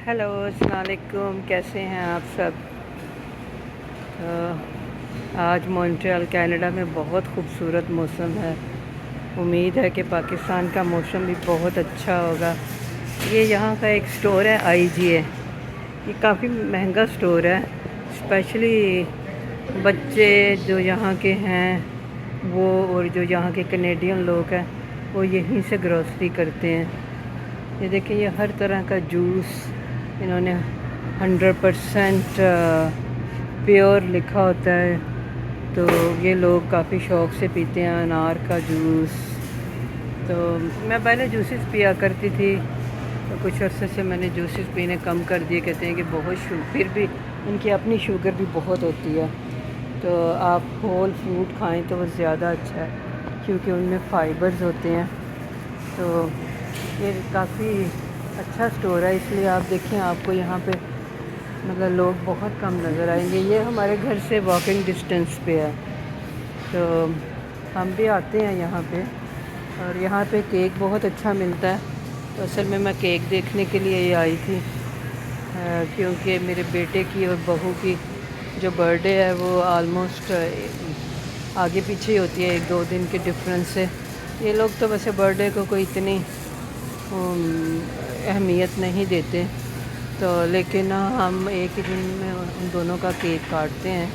Hello अस्सलाम वालेकुम, कैसे हैं आप सब। आज मॉन्ट्रियल कनाडा में बहुत खूबसूरत मौसम है। उम्मीद है कि पाकिस्तान का मौसम भी बहुत अच्छा होगा। ये यहाँ का एक स्टोर है IGA। ये काफ़ी महंगा स्टोर है। स्पेशली बच्चे जो यहाँ के हैं वो और जो यहाँ के कनेडियन लोग हैं वो यहीं से ग्रोसरी करते हैं। ये देखिए, ये हर तरह का जूस इन्होंने 100% प्योर लिखा होता है, तो ये लोग काफ़ी शौक़ से पीते हैं। अनार का जूस, तो मैं पहले जूसेस पिया करती थी, तो कुछ अर्से से मैंने जूसेस पीने कम कर दिए। कहते हैं कि बहुत फिर भी उनकी अपनी शुगर भी बहुत होती है, तो आप होल फ्रूट खाएं तो वो ज़्यादा अच्छा है क्योंकि उनमें फ़ाइबर्स होते हैं। तो ये काफ़ी अच्छा स्टोर है, इसलिए आप देखें आपको यहाँ पे मतलब लोग बहुत कम नज़र आएंगे। ये हमारे घर से वॉकिंग डिस्टेंस पे है, तो हम भी आते हैं यहाँ पे। और यहाँ पे केक बहुत अच्छा मिलता है, तो असल में मैं केक देखने के लिए ही आई थी, क्योंकि मेरे बेटे की और बहू की जो बर्थडे है वो आलमोस्ट आगे पीछे ही होती है, 1-2 दिन के डिफरेंस से। ये लोग तो वैसे बर्थडे को कोई इतनी अहमियत नहीं देते, तो लेकिन हम एक ही दिन में उन दोनों का केक काटते हैं,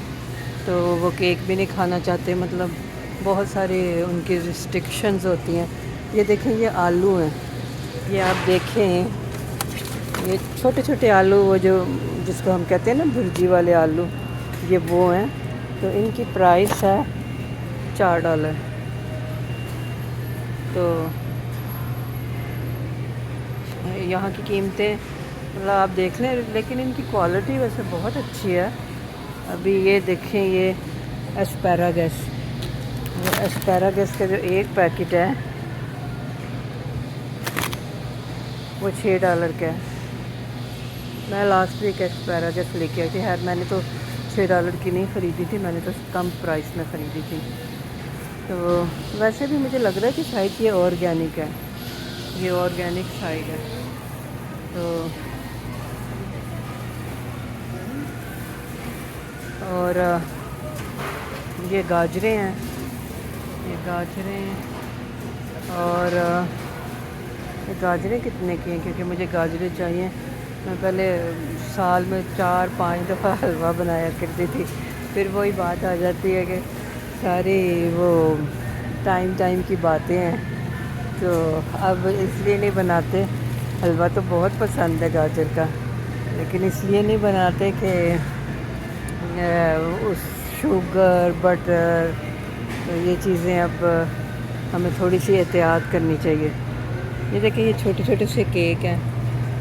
तो वो केक भी नहीं खाना चाहते। मतलब बहुत सारी उनकी रिस्ट्रिक्शंस होती हैं। ये देखें, ये आलू हैं, ये आप देखें, ये छोटे छोटे आलू, वो जो जिसको हम कहते हैं ना भुर्जी वाले आलू, ये वो हैं। तो इनकी प्राइस है $4। तो यहाँ की कीमतें मतलब आप देख लें, लेकिन इनकी क्वालिटी वैसे बहुत अच्छी है। अभी ये देखें, ये एस्पैरागस, एस्पैरागस का जो एक पैकेट है वो $6 का है। मैं लास्ट वीक एस्पैरागस लेके आई थी। खैर मैंने तो $6 की नहीं ख़रीदी थी, मैंने तो कम प्राइस में ख़रीदी थी। तो वैसे भी मुझे लग रहा है कि शायद ये ऑर्गेनिक है, ये ऑर्गेनिक साइड है। तो और ये गाजरें हैं, ये गाजरें, और ये गाजरें कितने की हैं, क्योंकि मुझे गाजरें चाहिए। मैं पहले साल में 4-5 दफ़ा हलवा बनाया करती थी, फिर वही बात आ जाती है कि सारी वो टाइम की बातें हैं, तो अब इसलिए नहीं बनाते। हलवा तो बहुत पसंद है गाजर का, लेकिन इसलिए नहीं बनाते कि उस शुगर बटर, तो ये चीज़ें अब हमें थोड़ी सी एहतियात करनी चाहिए। ये देखिए, ये छोटे छोटे से केक हैं।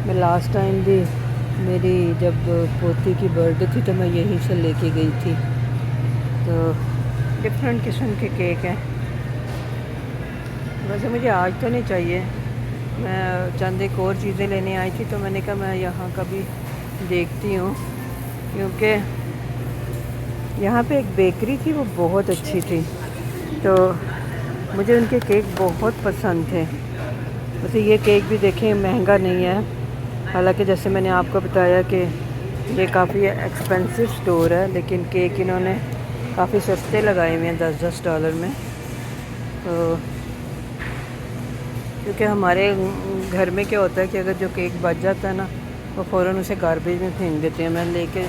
मैं लास्ट टाइम भी मेरी जब पोती की बर्थडे थी तो मैं यहीं से लेके गई थी। तो डिफरेंट किस्म के केक हैं। वैसे मुझे आज तो नहीं चाहिए, मैं चंद एक और चीज़ें लेने आई थी, तो मैंने कहा मैं यहाँ का भी देखती हूँ, क्योंकि यहाँ पे एक बेकरी थी वो बहुत अच्छी थी, तो मुझे उनके केक बहुत पसंद थे। वैसे ये केक भी देखें महंगा नहीं है, हालांकि जैसे मैंने आपको बताया कि ये काफ़ी एक्सपेंसिव स्टोर है, लेकिन केक इन्होंने काफ़ी सस्ते लगाए हुए हैं, $10 में। तो क्योंकि हमारे घर में क्या होता है कि अगर जो केक बच जाता है ना, वो फ़ौरन उसे गार्बेज में फेंक देते हैं। मैं लेके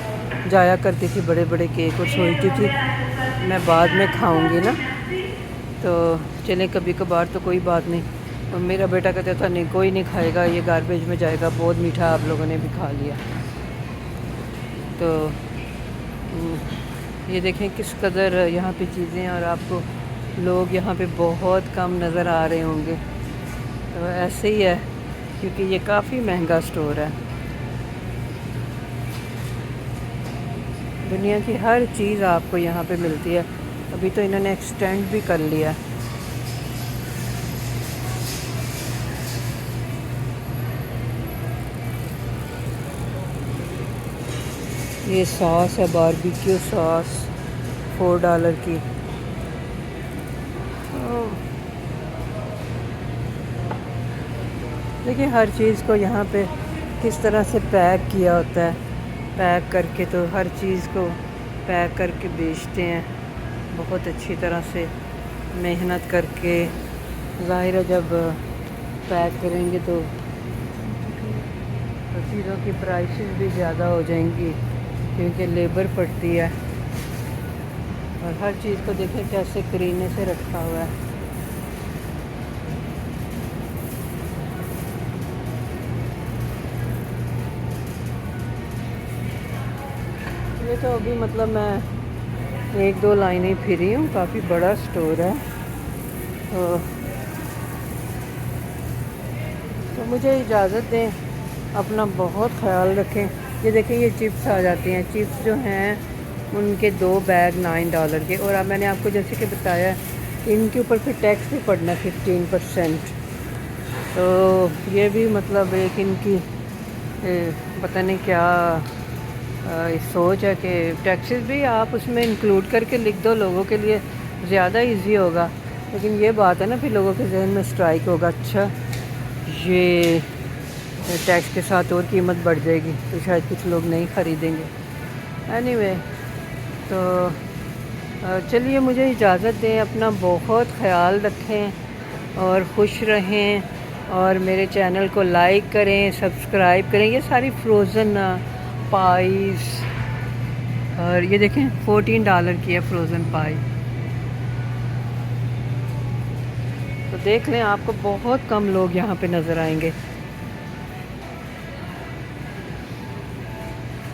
जाया करती थी बड़े बड़े केक और सोचती थी मैं बाद में खाऊंगी ना, तो चले कभी कभार तो कोई बात नहीं। और मेरा बेटा कहता था नहीं, कोई नहीं खाएगा, ये गार्बेज में जाएगा, बहुत मीठा आप लोगों ने भी खा लिया। तो ये देखें किस कदर यहाँ पे चीज़ें हैं, और आपको लोग यहाँ पे बहुत कम नज़र आ रहे होंगे। तो ऐसे ही है, क्योंकि ये काफ़ी महंगा स्टोर है। दुनिया की हर चीज़ आपको यहाँ पे मिलती है। अभी तो इन्होंने एक्सटेंड भी कर लिया। ये सॉस है, बारबेक्यू सॉस, $4 की। देखिए हर चीज़ को यहाँ पे کس طرح سے پیک کیا ہوتا ہے، پیک کر کے تو ہر چیز کو پیک کر کے بیچتے ہیں بہت اچھی طرح سے محنت کر کے۔ ظاہر ہے جب پیک کریں گے تو چیزوں کی پرائسز بھی زیادہ ہو جائیں گی کیونکہ لیبر پڑتی ہے، اور ہر چیز کو دیکھیں کیسے کرینے سے رکھا ہوا ہے۔ یہ تو ابھی مطلب میں ایک دو لائنیں پھری ہوں، کافی بڑا سٹور ہے، تو مجھے اجازت دیں، اپنا بہت خیال رکھیں۔ یہ دیکھیں یہ چپس آ جاتی ہیں، چپس جو ہیں ان کے 2 بیگ $9 کے، اور اب میں نے آپ کو جیسے کہ بتایا ان کے اوپر پھر ٹیکس بھی پڑنا 15%، تو یہ بھی مطلب ایک ان کی پتہ نہیں کیا سوچ ہے کہ ٹیکسز بھی آپ اس میں انکلوڈ کر کے لکھ دو، لوگوں کے لیے زیادہ ایزی ہوگا، لیکن یہ بات ہے نا پھر لوگوں کے ذہن میں اسٹرائک ہوگا، اچھا یہ ٹیکس کے ساتھ اور قیمت بڑھ جائے گی تو شاید کچھ لوگ نہیں خریدیں گے۔ اینی وے تو چلیے مجھے اجازت دیں، اپنا بہت خیال رکھیں اور خوش رہیں، اور میرے چینل کو لائک کریں، سبسکرائب کریں۔ یہ ساری فروزن پائز، اور یہ دیکھیں $14 کی ہے فروزن پائی، تو دیکھ لیں آپ کو بہت کم لوگ یہاں پہ نظر آئیں گے۔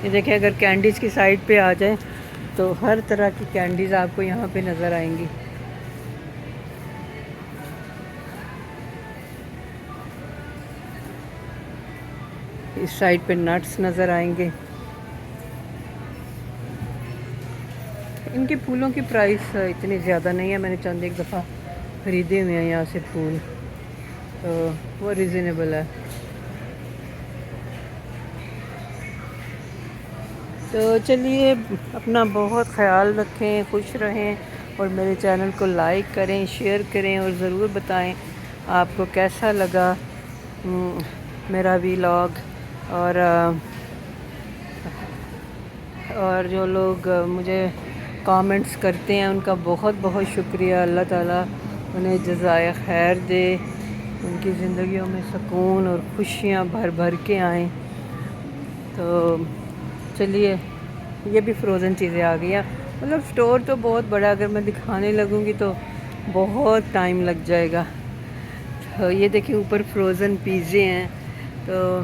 یہ دیکھیں اگر کینڈیز کی سائڈ پہ آ جائیں تو ہر طرح کی کینڈیز آپ کو یہاں پہ نظر آئیں گی۔ اس سائڈ پہ نٹس نظر آئیں گے۔ ان کے پھولوں کی پرائس اتنی زیادہ نہیں ہے، میں نے چند ایک دفعہ خریدے ہوئے ہیں یہاں سے پھول، تو وہ ریزنیبل ہے۔ تو چلیے اپنا بہت خیال رکھیں، خوش رہیں، اور میرے چینل کو لائک کریں، شیئر کریں، اور ضرور بتائیں آپ کو کیسا لگا میرا ویلاگ، اور جو لوگ مجھے کامنٹس کرتے ہیں ان کا بہت بہت شکریہ۔ اللہ تعالیٰ انہیں جزائے خیر دے، ان کی زندگیوں میں سکون اور خوشیاں بھر بھر کے آئیں۔ تو چلیے یہ بھی فروزن چیزیں آ گئی ہیں، مطلب سٹور تو بہت بڑا، اگر میں دکھانے لگوں گی تو بہت ٹائم لگ جائے گا۔ تو یہ دیکھیں اوپر فروزن پیزے ہیں، تو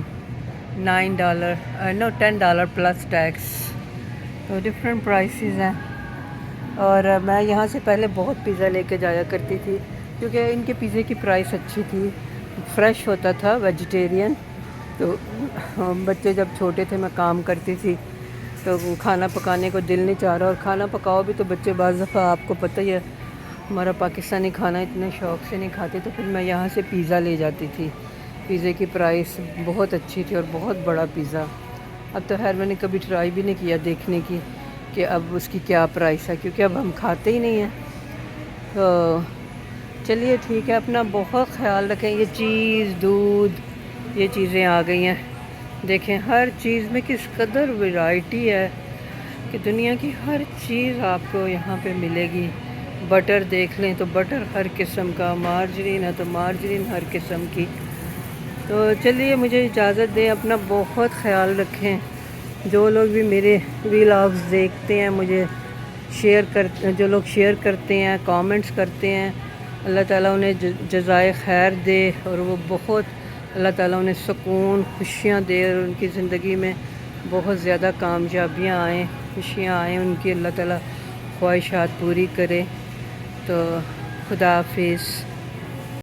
$10 پلس ٹیکس، تو ڈفرینٹ پرائسز ہیں۔ اور میں یہاں سے پہلے بہت پیزا لے کے جایا کرتی تھی کیونکہ ان کے پیزے کی پرائس اچھی تھی، فریش ہوتا تھا، ویجیٹیرین۔ تو بچے جب چھوٹے تھے میں کام کرتی تھی تو کھانا پکانے کو دل نہیں چاہ رہا، اور کھانا پکاؤ بھی تو بچے بعض دفعہ آپ کو پتہ ہی ہے ہمارا پاکستانی کھانا اتنے شوق سے نہیں کھاتے، تو پھر میں یہاں سے پیزا لے جاتی تھی۔ پیزے کی پرائس بہت اچھی تھی اور بہت بڑا پیزا۔ اب تو خیر میں نے کبھی ٹرائی بھی نہیں کیا دیکھنے کی کہ اب اس کی کیا پرائس ہے، کیونکہ اب ہم کھاتے ہی نہیں ہیں۔ تو چلیے ٹھیک ہے، اپنا بہت خیال رکھیں۔ یہ چیز، دودھ، یہ چیزیں آ گئی ہیں، دیکھیں ہر چیز میں کس قدر ویرائٹی ہے کہ دنیا کی ہر چیز آپ کو یہاں پہ ملے گی۔ بٹر دیکھ لیں تو بٹر ہر قسم کا، مارجرین ہے تو مارجرین ہر قسم کی۔ تو چلیے مجھے اجازت دیں، اپنا بہت خیال رکھیں۔ جو لوگ بھی میرے ویلاگز دیکھتے ہیں، مجھے جو لوگ شیئر کرتے ہیں، کامنٹس کرتے ہیں، اللہ تعالیٰ انہیں جزائے خیر دے، اور وہ بہت اللہ تعالیٰ انہیں سکون، خوشیاں دے، اور ان کی زندگی میں بہت زیادہ کامیابیاں آئیں، خوشیاں آئیں، ان کی اللہ تعالیٰ خواہشات پوری کرے۔ تو خدا حافظ۔